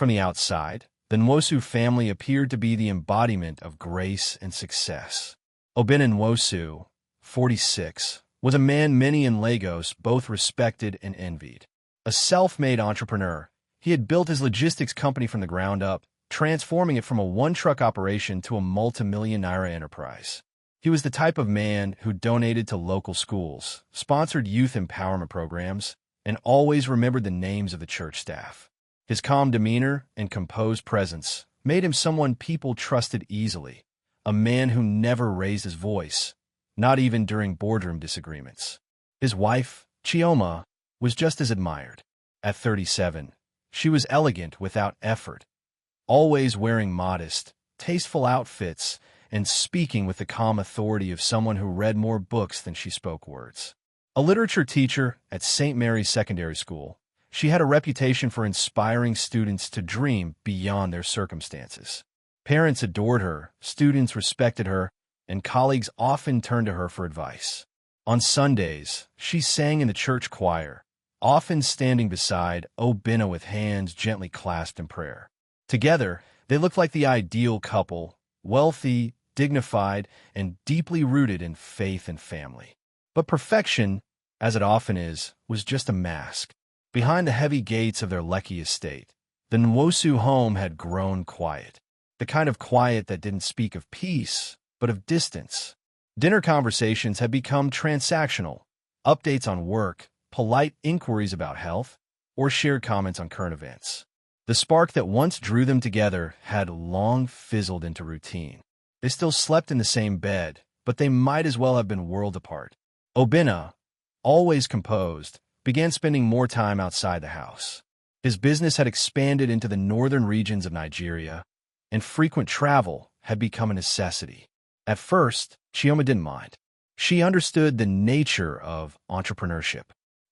From the outside, the Nwosu family appeared to be the embodiment of grace and success. Obinna Nwosu, 46, was a man many in Lagos both respected and envied. A self-made entrepreneur, he had built his logistics company from the ground up, transforming it from a one-truck operation to a multi-million naira enterprise. He was the type of man who donated to local schools, sponsored youth empowerment programs, and always remembered the names of the church staff. His calm demeanor and composed presence made him someone people trusted easily, a man who never raised his voice, not even during boardroom disagreements. His wife, Chioma, was just as admired. At 37, she was elegant without effort, always wearing modest, tasteful outfits and speaking with the calm authority of someone who read more books than she spoke words. A literature teacher at St. Mary's Secondary School, she had a reputation for inspiring students to dream beyond their circumstances. Parents adored her, students respected her, and colleagues often turned to her for advice. On Sundays, she sang in the church choir, often standing beside Obinna with hands gently clasped in prayer. Together, they looked like the ideal couple, wealthy, dignified, and deeply rooted in faith and family. But perfection, as it often is, was just a mask. Behind the heavy gates of their Lekki estate, the Nwosu home had grown quiet, the kind of quiet that didn't speak of peace, but of distance. Dinner conversations had become transactional, updates on work, polite inquiries about health, or shared comments on current events. The spark that once drew them together had long fizzled into routine. They still slept in the same bed, but they might as well have been worlds apart. Obinna, always composed, began spending more time outside the house. His business had expanded into the northern regions of Nigeria, and frequent travel had become a necessity. At first, Chioma didn't mind. She understood the nature of entrepreneurship.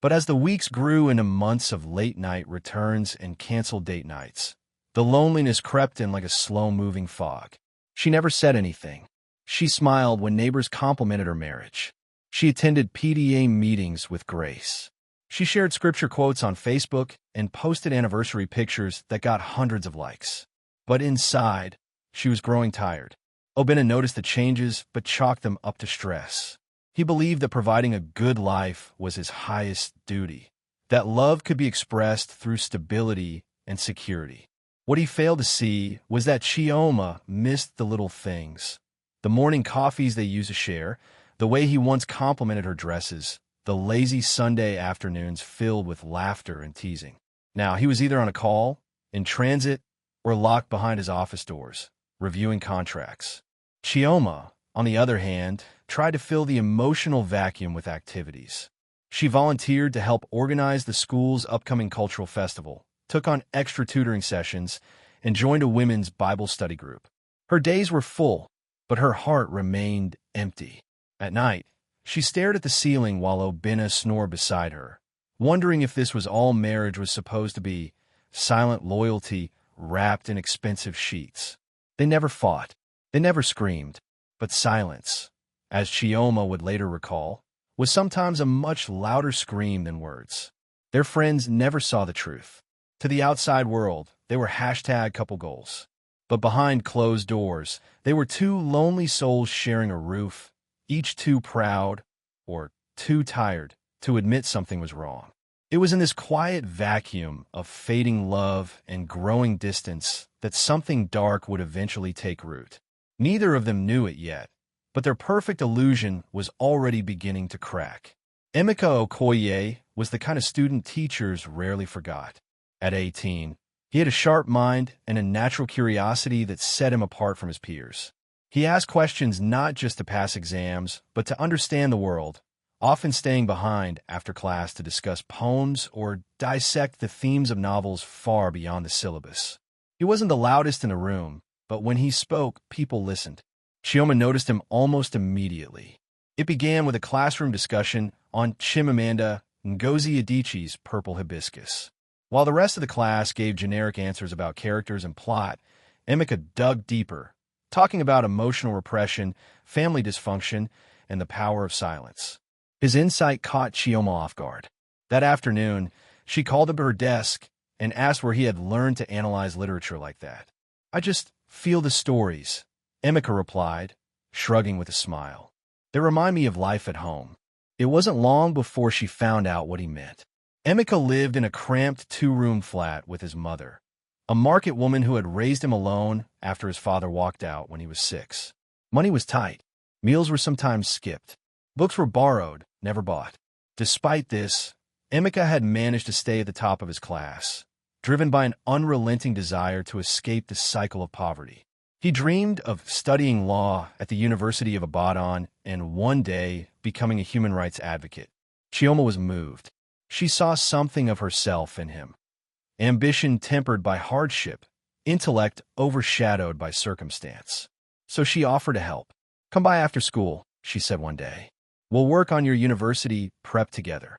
But as the weeks grew into months of late-night returns and canceled date nights, the loneliness crept in like a slow-moving fog. She never said anything. She smiled when neighbors complimented her marriage. She attended PDA meetings with grace. She shared scripture quotes on Facebook and posted anniversary pictures that got hundreds of likes. But inside, she was growing tired. Obinna noticed the changes but chalked them up to stress. He believed that providing a good life was his highest duty, that love could be expressed through stability and security. What he failed to see was that Chioma missed the little things, the morning coffees they used to share, the way he once complimented her dresses, the lazy Sunday afternoons filled with laughter and teasing. Now, he was either on a call, in transit, or locked behind his office doors, reviewing contracts. Chioma, on the other hand, tried to fill the emotional vacuum with activities. She volunteered to help organize the school's upcoming cultural festival, took on extra tutoring sessions, and joined a women's Bible study group. Her days were full, but her heart remained empty. At night, she stared at the ceiling while Obinna snored beside her, wondering if this was all marriage was supposed to be, silent loyalty wrapped in expensive sheets. They never fought. They never screamed. But silence, as Chioma would later recall, was sometimes a much louder scream than words. Their friends never saw the truth. To the outside world, they were #couple goals. But behind closed doors, they were two lonely souls sharing a roof, each too proud or too tired to admit something was wrong. It was in this quiet vacuum of fading love and growing distance that something dark would eventually take root. Neither of them knew it yet, but their perfect illusion was already beginning to crack. Emeka Okoye was the kind of student teachers rarely forgot. At 18, he had a sharp mind and a natural curiosity that set him apart from his peers. He asked questions not just to pass exams, but to understand the world, often staying behind after class to discuss poems or dissect the themes of novels far beyond the syllabus. He wasn't the loudest in the room, but when he spoke, people listened. Chioma noticed him almost immediately. It began with a classroom discussion on Chimamanda Ngozi Adichie's Purple Hibiscus. While the rest of the class gave generic answers about characters and plot, Emeka dug deeper, talking about emotional repression, family dysfunction, and the power of silence. His insight caught Chioma off guard. That afternoon, she called him to her desk and asked where he had learned to analyze literature like that. "I just feel the stories," Emeka replied, shrugging with a smile. "They remind me of life at home." It wasn't long before she found out what he meant. Emeka lived in a cramped two-room flat with his mother, a market woman who had raised him alone after his father walked out when he was 6. Money was tight. Meals were sometimes skipped. Books were borrowed, never bought. Despite this, Emeka had managed to stay at the top of his class, driven by an unrelenting desire to escape the cycle of poverty. He dreamed of studying law at the University of Ibadan and one day becoming a human rights advocate. Chioma was moved. She saw something of herself in him. Ambition tempered by hardship, intellect overshadowed by circumstance. So she offered to help. "Come by after school," she said one day. "We'll work on your university prep together."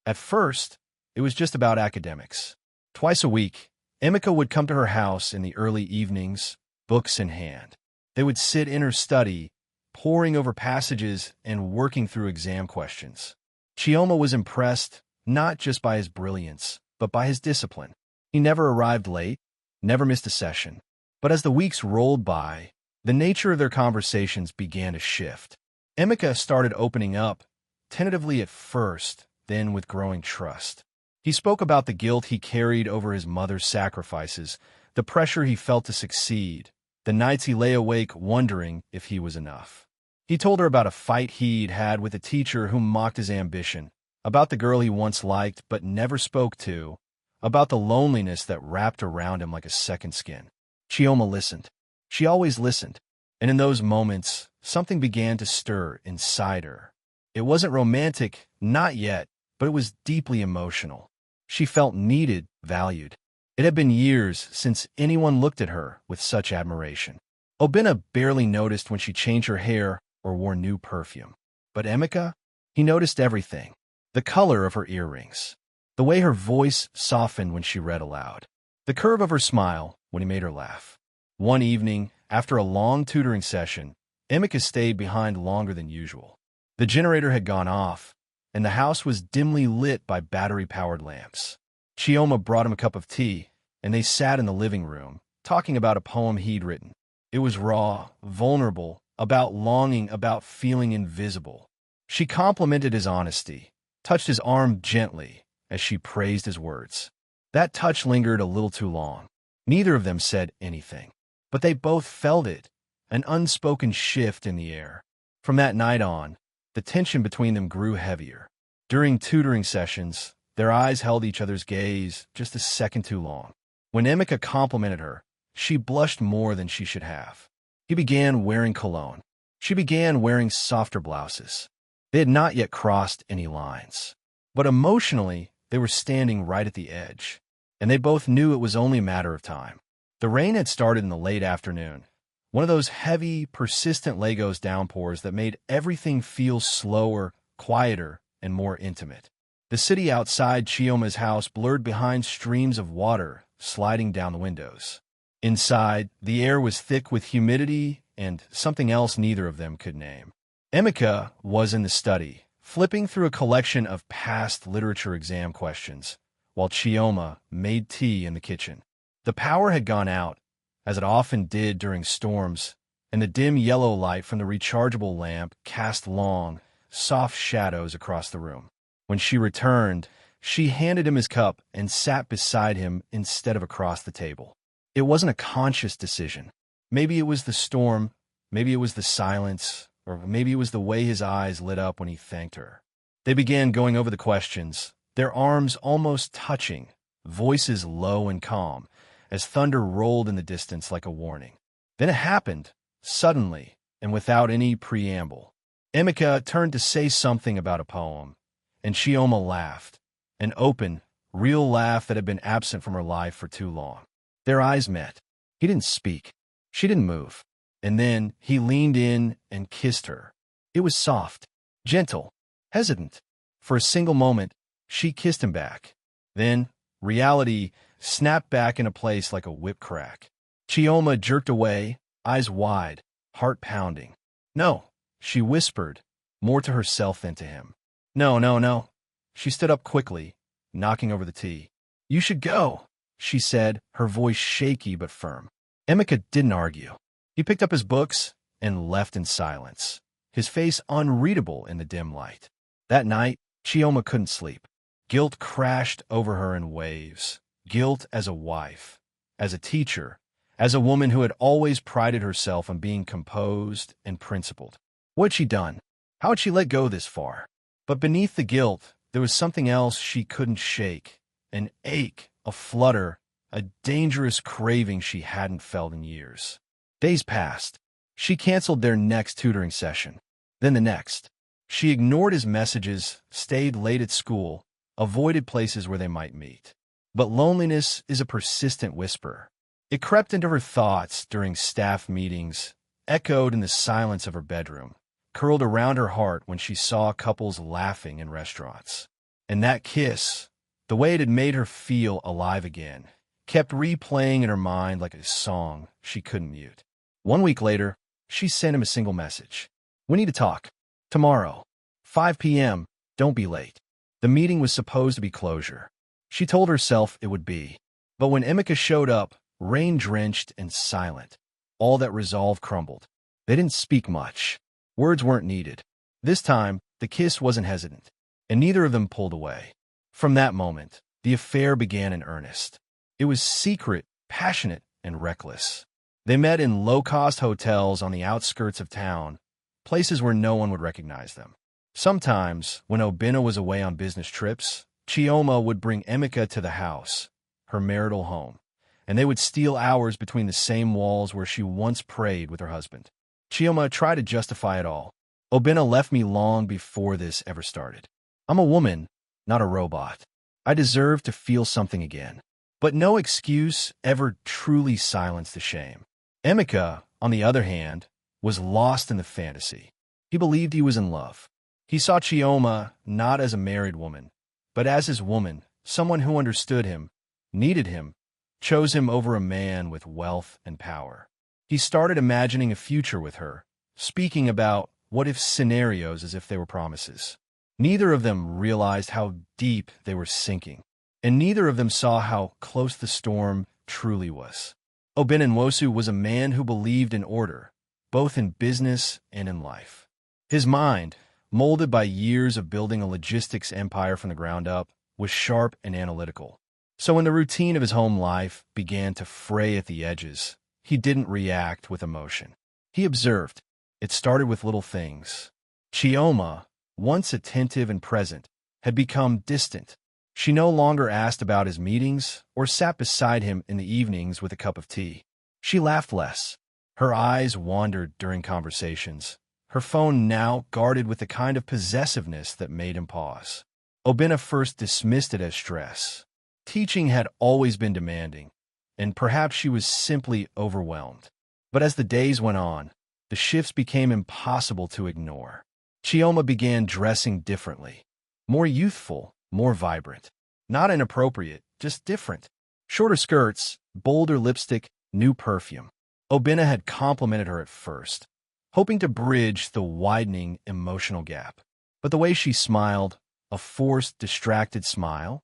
At first, it was just about academics. Twice a week, Emeka would come to her house in the early evenings, books in hand. They would sit in her study, poring over passages and working through exam questions. Chioma was impressed not just by his brilliance, but by his discipline. He never arrived late, never missed a session. But as the weeks rolled by, the nature of their conversations began to shift. Emeka started opening up, tentatively at first, then with growing trust. He spoke about the guilt he carried over his mother's sacrifices, the pressure he felt to succeed, the nights he lay awake wondering if he was enough. He told her about a fight he'd had with a teacher who mocked his ambition, about the girl he once liked but never spoke to, about the loneliness that wrapped around him like a second skin. Chioma listened. She always listened, and in those moments, something began to stir inside her. It wasn't romantic, not yet, but it was deeply emotional. She felt needed, valued. It had been years since anyone looked at her with such admiration. Obinna barely noticed when she changed her hair or wore new perfume. But Emeka, he noticed everything. The color of her earrings, the way her voice softened when she read aloud, the curve of her smile when he made her laugh. One evening, after a long tutoring session, Emeka stayed behind longer than usual. The generator had gone off, and the house was dimly lit by battery-powered lamps. Chioma brought him a cup of tea, and they sat in the living room, talking about a poem he'd written. It was raw, vulnerable, about longing, about feeling invisible. She complimented his honesty, touched his arm gently as she praised his words. That touch lingered a little too long. Neither of them said anything, but they both felt it, an unspoken shift in the air. From that night on, the tension between them grew heavier. During tutoring sessions, their eyes held each other's gaze just a second too long. When Emeka complimented her, she blushed more than she should have. He began wearing cologne. She began wearing softer blouses. They had not yet crossed any lines. But emotionally, they were standing right at the edge, and they both knew it was only a matter of time. The rain had started in the late afternoon, one of those heavy, persistent Lagos downpours that made everything feel slower, quieter, and more intimate. The city outside Chioma's house blurred behind streams of water sliding down the windows. Inside, the air was thick with humidity and something else neither of them could name. Emeka was in the study, flipping through a collection of past literature exam questions, while Chioma made tea in the kitchen. The power had gone out, as it often did during storms, and the dim yellow light from the rechargeable lamp cast long, soft shadows across the room. When she returned, she handed him his cup and sat beside him instead of across the table. It wasn't a conscious decision. Maybe it was the storm, maybe it was the silence, or maybe it was the way his eyes lit up when he thanked her. They began going over the questions, their arms almost touching, voices low and calm, as thunder rolled in the distance like a warning. Then it happened, suddenly, and without any preamble. Emeka turned to say something about a poem, and Chioma laughed, an open, real laugh that had been absent from her life for too long. Their eyes met. He didn't speak. She didn't move. And then he leaned in and kissed her. It was soft, gentle, hesitant. For a single moment, she kissed him back. Then, reality snapped back into place like a whip crack. Chioma jerked away, eyes wide, heart pounding. "No," she whispered, more to herself than to him. "No, no, no." She stood up quickly, knocking over the tea. "You should go." she said, her voice shaky but firm. Emeka didn't argue. He picked up his books and left in silence, his face unreadable in the dim light. That night, Chioma couldn't sleep. Guilt crashed over her in waves. Guilt as a wife, as a teacher, as a woman who had always prided herself on being composed and principled. What had she done? How had she let go this far? But beneath the guilt, there was something else she couldn't shake. An ache, a flutter, a dangerous craving she hadn't felt in years. Days passed. She canceled their next tutoring session. Then the next. She ignored his messages, stayed late at school, avoided places where they might meet. But loneliness is a persistent whisper. It crept into her thoughts during staff meetings, echoed in the silence of her bedroom, curled around her heart when she saw couples laughing in restaurants. And that kiss, the way it had made her feel alive again, kept replaying in her mind like a song she couldn't mute. 1 week later, she sent him a single message. "We need to talk. Tomorrow. 5 p.m. Don't be late." The meeting was supposed to be closure. She told herself it would be. But when Emeka showed up, rain-drenched and silent, all that resolve crumbled. They didn't speak much. Words weren't needed. This time, the kiss wasn't hesitant, and neither of them pulled away. From that moment, the affair began in earnest. It was secret, passionate, and reckless. They met in low-cost hotels on the outskirts of town, places where no one would recognize them. Sometimes, when Obinna was away on business trips, Chioma would bring Emeka to the house, her marital home, and they would steal hours between the same walls where she once prayed with her husband. Chioma tried to justify it all. "Obinna left me long before this ever started. I'm a woman, not a robot. I deserve to feel something again." But no excuse ever truly silenced the shame. Emeka, on the other hand, was lost in the fantasy. He believed he was in love. He saw Chioma not as a married woman, but as his woman, someone who understood him, needed him, chose him over a man with wealth and power. He started imagining a future with her, speaking about what-if scenarios as if they were promises. Neither of them realized how deep they were sinking, and neither of them saw how close the storm truly was. Obinna Nwosu was a man who believed in order, both in business and in life. His mind, molded by years of building a logistics empire from the ground up, was sharp and analytical. So when the routine of his home life began to fray at the edges, he didn't react with emotion. He observed. It started with little things. Chioma, once attentive and present, had become distant. She no longer asked about his meetings or sat beside him in the evenings with a cup of tea. She laughed less. Her eyes wandered during conversations, her phone now guarded with the kind of possessiveness that made him pause. Obinna first dismissed it as stress. Teaching had always been demanding, and perhaps she was simply overwhelmed. But as the days went on, the shifts became impossible to ignore. Chioma began dressing differently, more youthful, more vibrant. Not inappropriate, just different. Shorter skirts, bolder lipstick, new perfume. Obinna had complimented her at first, hoping to bridge the widening emotional gap. But the way she smiled, a forced, distracted smile,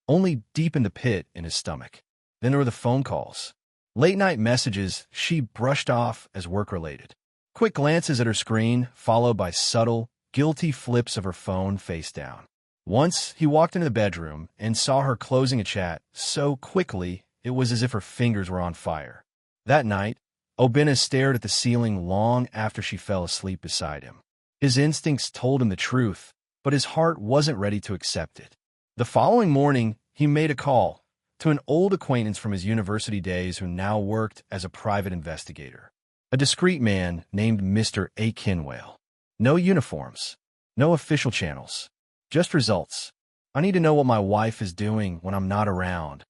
only deepened the pit in his stomach. Then there were the phone calls. Late-night messages she brushed off as work-related. Quick glances at her screen, followed by subtle, guilty flips of her phone face down. Once, he walked into the bedroom and saw her closing a chat so quickly it was as if her fingers were on fire. That night, Obinna stared at the ceiling long after she fell asleep beside him. His instincts told him the truth, but his heart wasn't ready to accept it. The following morning, he made a call to an old acquaintance from his university days who now worked as a private investigator. A discreet man named Mr. A. Kinwale. No uniforms, no official channels, just results. "I need to know what my wife is doing when I'm not around,"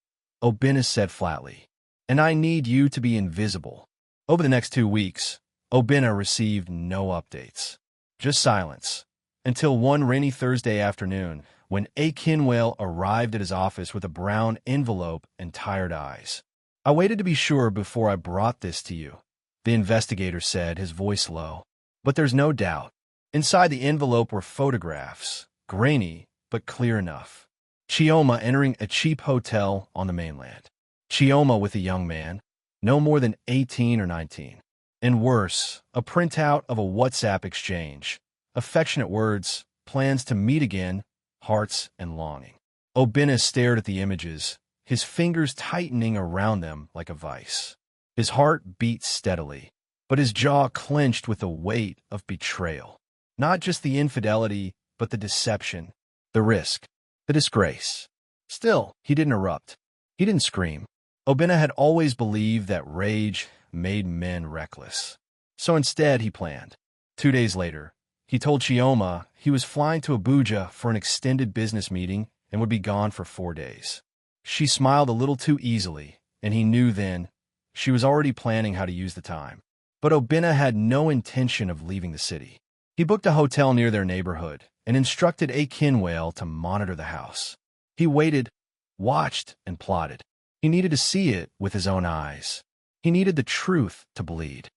Obinna said flatly. "And I need you to be invisible." Over the next 2 weeks, Obinna received no updates, just silence, until one rainy Thursday afternoon when A. Kinwale arrived at his office with a brown envelope and tired eyes. "I waited to be sure before I brought this to you," the investigator said, his voice low. "But there's no doubt. Inside the envelope were photographs, grainy but clear enough. Chioma entering a cheap hotel on the mainland. Chioma with a young man, no more than 18 or 19. And worse, a printout of a WhatsApp exchange. Affectionate words, plans to meet again, hearts and longing. Obinna stared at the images, his fingers tightening around them like a vice. His heart beat steadily, but his jaw clenched with the weight of betrayal. Not just the infidelity, but the deception, the risk, the disgrace. Still, he didn't erupt. He didn't scream. Obinna had always believed that rage made men reckless. So instead, he planned. 2 days later, he told Chioma he was flying to Abuja for an extended business meeting and would be gone for 4 days. She smiled a little too easily, and he knew then she was already planning how to use the time. But Obinna had no intention of leaving the city. He booked a hotel near their neighborhood and instructed a Kinwale to monitor the house. He waited, watched, and plotted. He needed to see it with his own eyes. He needed the truth to bleed.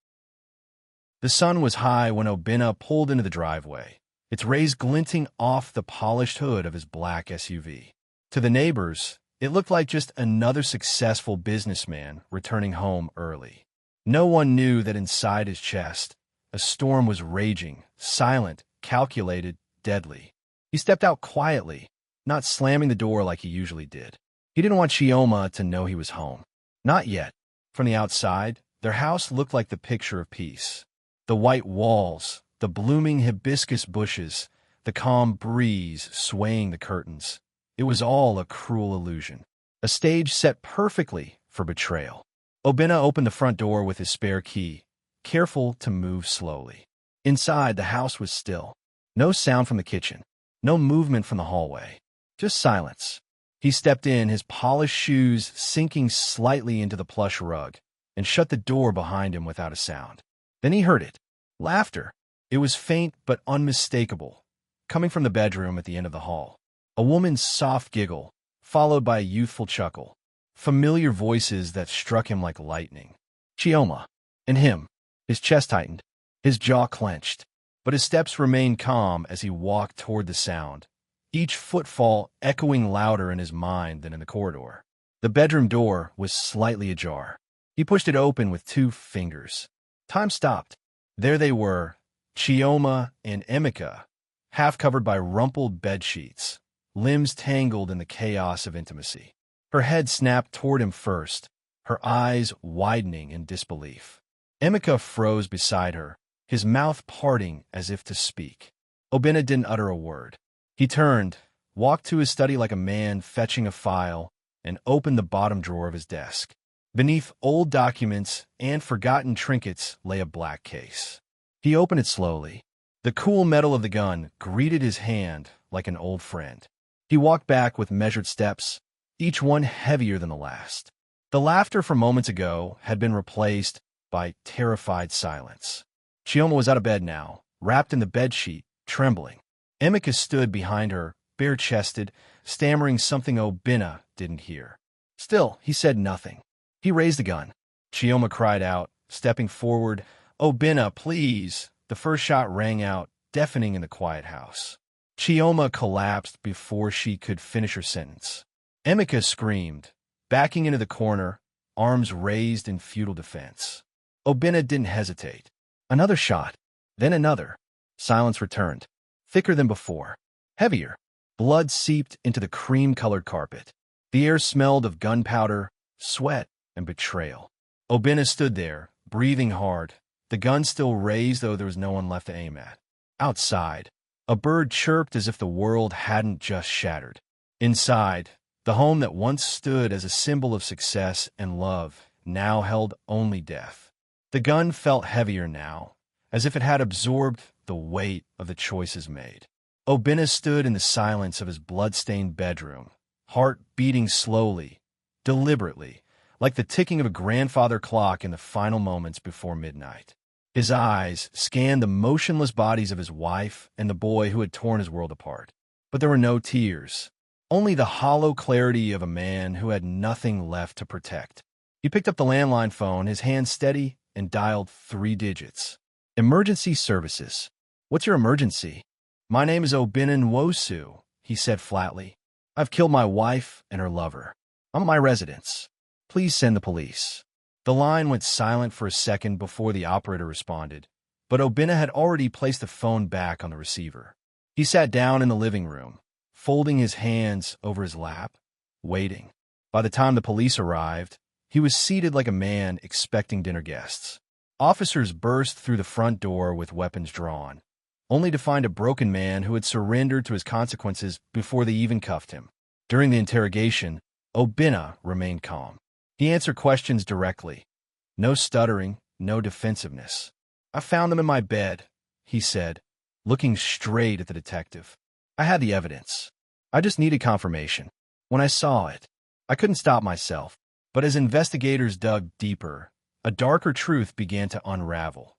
The sun was high when Obinna pulled into the driveway, its rays glinting off the polished hood of his black SUV. To the neighbors, it looked like just another successful businessman returning home early. No one knew that inside his chest, a storm was raging, silent, calculated, deadly. He stepped out quietly, not slamming the door like he usually did. He didn't want Chioma to know he was home. Not yet. From the outside, their house looked like the picture of peace. The white walls, the blooming hibiscus bushes, the calm breeze swaying the curtains. It was all a cruel illusion. A stage set perfectly for betrayal. Obinna opened the front door with his spare key, careful to move slowly. Inside, the house was still. No sound from the kitchen. No movement from the hallway. Just silence. He stepped in, his polished shoes sinking slightly into the plush rug, and shut the door behind him without a sound. Then he heard it. Laughter. It was faint but unmistakable, coming from the bedroom at the end of the hall. A woman's soft giggle, followed by a youthful chuckle. Familiar voices that struck him like lightning. Chioma. And him. His chest tightened. His jaw clenched. But his steps remained calm as he walked toward the sound, each footfall echoing louder in his mind than in the corridor. The bedroom door was slightly ajar. He pushed it open with 2 fingers. Time stopped. There they were, Chioma and Emeka, half covered by rumpled bedsheets, limbs tangled in the chaos of intimacy. Her head snapped toward him first, her eyes widening in disbelief. Emeka froze beside her, his mouth parting as if to speak. Obinna didn't utter a word. He turned, walked to his study like a man fetching a file, and opened the bottom drawer of his desk. Beneath old documents and forgotten trinkets lay a black case. He opened it slowly. The cool metal of the gun greeted his hand like an old friend. He walked back with measured steps, each one heavier than the last. The laughter from moments ago had been replaced by terrified silence. Chioma was out of bed now, wrapped in the bedsheet, trembling. Emeka stood behind her, bare-chested, stammering something Obinna didn't hear. Still, he said nothing. He raised the gun. Chioma cried out, stepping forward, "Obinna, please!" The first shot rang out, deafening in the quiet house. Chioma collapsed before she could finish her sentence. Emeka screamed, backing into the corner, arms raised in futile defense. Obinna didn't hesitate. Another shot, then another. Silence returned, thicker than before, heavier. Blood seeped into the cream-colored carpet. The air smelled of gunpowder, sweat, and betrayal. Obinna stood there, breathing hard, the gun still raised though there was no one left to aim at. Outside, a bird chirped as if the world hadn't just shattered. Inside, the home that once stood as a symbol of success and love now held only death. The gun felt heavier now, as if it had absorbed the weight of the choices made. Obinna stood in the silence of his blood-stained bedroom, heart beating slowly, deliberately, like the ticking of a grandfather clock in the final moments before midnight. His eyes scanned the motionless bodies of his wife and the boy who had torn his world apart. But there were no tears, only the hollow clarity of a man who had nothing left to protect. He picked up the landline phone, his hand steady, and dialed 3 digits. "Emergency services." "What's your emergency?" "My name is Obinna Nwosu," he said flatly. "I've killed my wife and her lover. I'm at my residence." Please send the police. The line went silent for a second before the operator responded, but Obinna had already placed the phone back on the receiver. He sat down in the living room, folding his hands over his lap, waiting. By the time the police arrived, he was seated like a man expecting dinner guests. Officers burst through the front door with weapons drawn, only to find a broken man who had surrendered to his consequences before they even cuffed him. During the interrogation, Obinna remained calm. He answered questions directly. No stuttering, no defensiveness. I found them in my bed, he said, looking straight at the detective. I had the evidence. I just needed confirmation. When I saw it, I couldn't stop myself. But as investigators dug deeper, a darker truth began to unravel,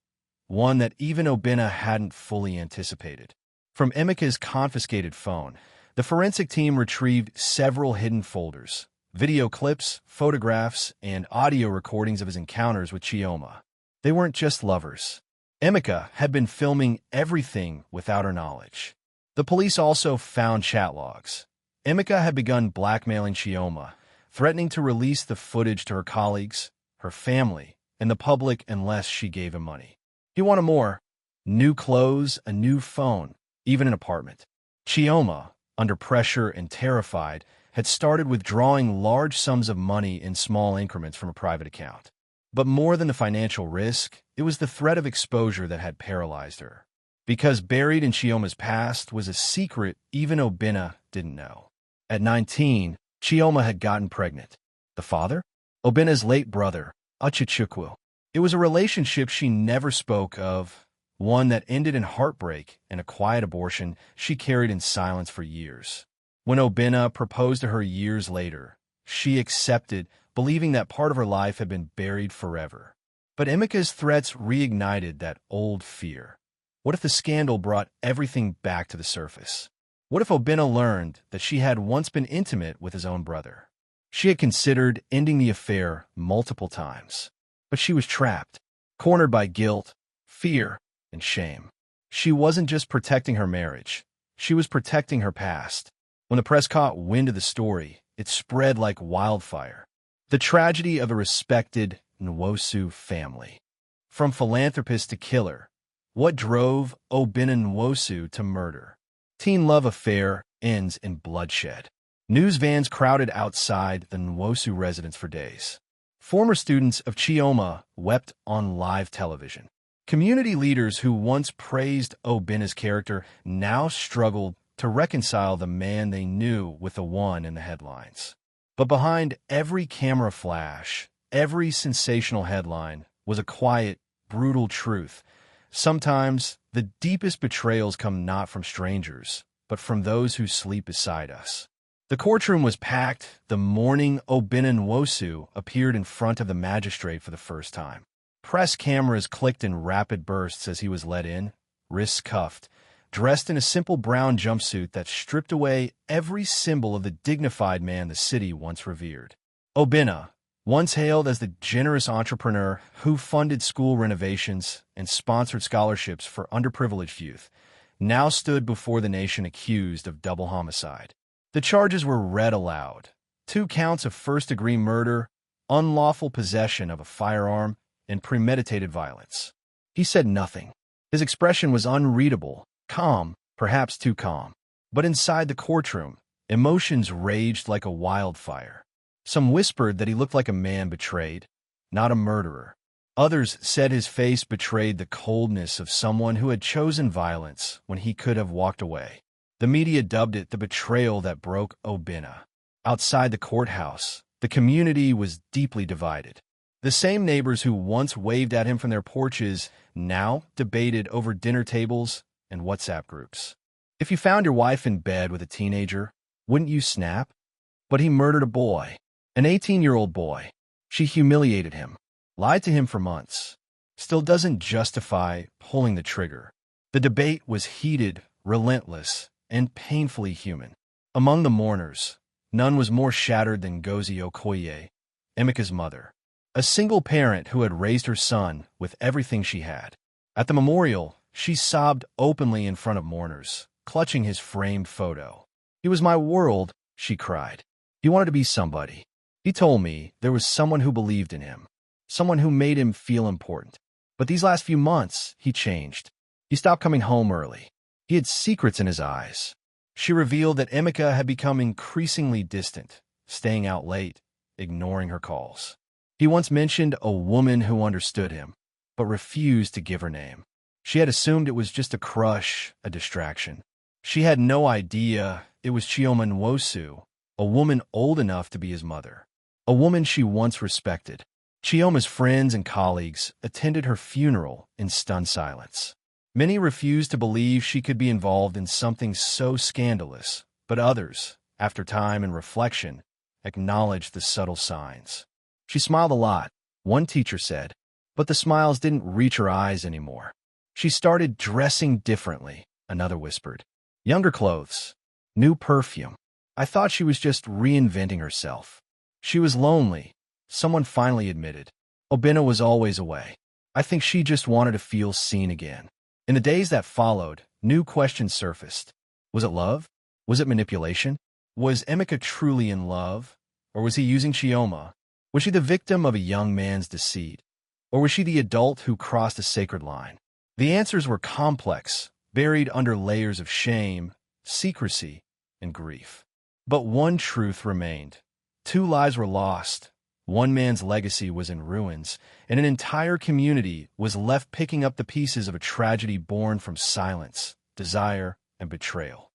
one that even Obinna hadn't fully anticipated. From Emeka's confiscated phone, the forensic team retrieved several hidden folders, video clips, photographs, and audio recordings of his encounters with Chioma. They weren't just lovers. Emeka had been filming everything without her knowledge. The police also found chat logs. Emeka had begun blackmailing Chioma, threatening to release the footage to her colleagues, her family, and the public unless she gave him money. He wanted more. New clothes, a new phone, even an apartment. Chioma, under pressure and terrified, had started withdrawing large sums of money in small increments from a private account. But more than the financial risk, it was the threat of exposure that had paralyzed her. Because buried in Chioma's past was a secret even Obinna didn't know. At 19, Chioma had gotten pregnant. The father? Obinna's late brother, Uchichukwu. It was a relationship she never spoke of, one that ended in heartbreak and a quiet abortion she carried in silence for years. When Obinna proposed to her years later, she accepted, believing that part of her life had been buried forever. But Emeka's threats reignited that old fear. What if the scandal brought everything back to the surface? What if Obinna learned that she had once been intimate with his own brother? She had considered ending the affair multiple times, but she was trapped, cornered by guilt, fear, and shame. She wasn't just protecting her marriage, she was protecting her past. When the press caught wind of the story, it spread like wildfire. The tragedy of a respected Nwosu family. From philanthropist to killer, what drove Obinna Nwosu to murder? Teen love affair ends in bloodshed. News vans crowded outside the Nwosu residence for days. Former students of Chioma wept on live television. Community leaders who once praised Obinna's character now struggled to reconcile the man they knew with the one in the headlines. But behind every camera flash, every sensational headline, was a quiet, brutal truth. Sometimes, the deepest betrayals come not from strangers, but from those who sleep beside us. The courtroom was packed the morning Obinna Nwosu appeared in front of the magistrate for the first time. Press cameras clicked in rapid bursts as he was let in, wrists cuffed, dressed in a simple brown jumpsuit that stripped away every symbol of the dignified man the city once revered. Obinna, once hailed as the generous entrepreneur who funded school renovations and sponsored scholarships for underprivileged youth, now stood before the nation accused of double homicide. The charges were read aloud. 2 counts of first-degree murder, unlawful possession of a firearm, and premeditated violence. He said nothing. His expression was unreadable, calm, perhaps too calm. But inside the courtroom, emotions raged like a wildfire. Some whispered that he looked like a man betrayed, not a murderer. Others said his face betrayed the coldness of someone who had chosen violence when he could have walked away. The media dubbed it the betrayal that broke Obinna. Outside the courthouse, the community was deeply divided. The same neighbors who once waved at him from their porches now debated over dinner tables and WhatsApp groups. If you found your wife in bed with a teenager, wouldn't you snap? But he murdered a boy, an 18-year-old boy. She humiliated him, lied to him for months. Still doesn't justify pulling the trigger. The debate was heated, relentless, and painfully human. Among the mourners, none was more shattered than Ngozi Okoye, Emeka's mother, a single parent who had raised her son with everything she had. At the memorial, she sobbed openly in front of mourners, clutching his framed photo. "He was my world," she cried. "He wanted to be somebody. He told me there was someone who believed in him, someone who made him feel important. But these last few months, he changed. He stopped coming home early. He had secrets in his eyes. She revealed that Emeka had become increasingly distant, staying out late, ignoring her calls. He once mentioned a woman who understood him, but refused to give her name. She had assumed it was just a crush, a distraction. She had no idea it was Chioma Nwosu, a woman old enough to be his mother, a woman she once respected. Chioma's friends and colleagues attended her funeral in stunned silence. Many refused to believe she could be involved in something so scandalous, but others, after time and reflection, acknowledged the subtle signs. She smiled a lot, one teacher said, but the smiles didn't reach her eyes anymore. She started dressing differently, another whispered. Younger clothes, new perfume. I thought she was just reinventing herself. She was lonely, someone finally admitted. Obinna was always away. I think she just wanted to feel seen again. In the days that followed, new questions surfaced. Was it love? Was it manipulation? Was Emeka truly in love? Or was he using Chioma? Was she the victim of a young man's deceit? Or was she the adult who crossed a sacred line? The answers were complex, buried under layers of shame, secrecy, and grief. But one truth remained. 2 lives were lost. One man's legacy was in ruins, and an entire community was left picking up the pieces of a tragedy born from silence, desire, and betrayal.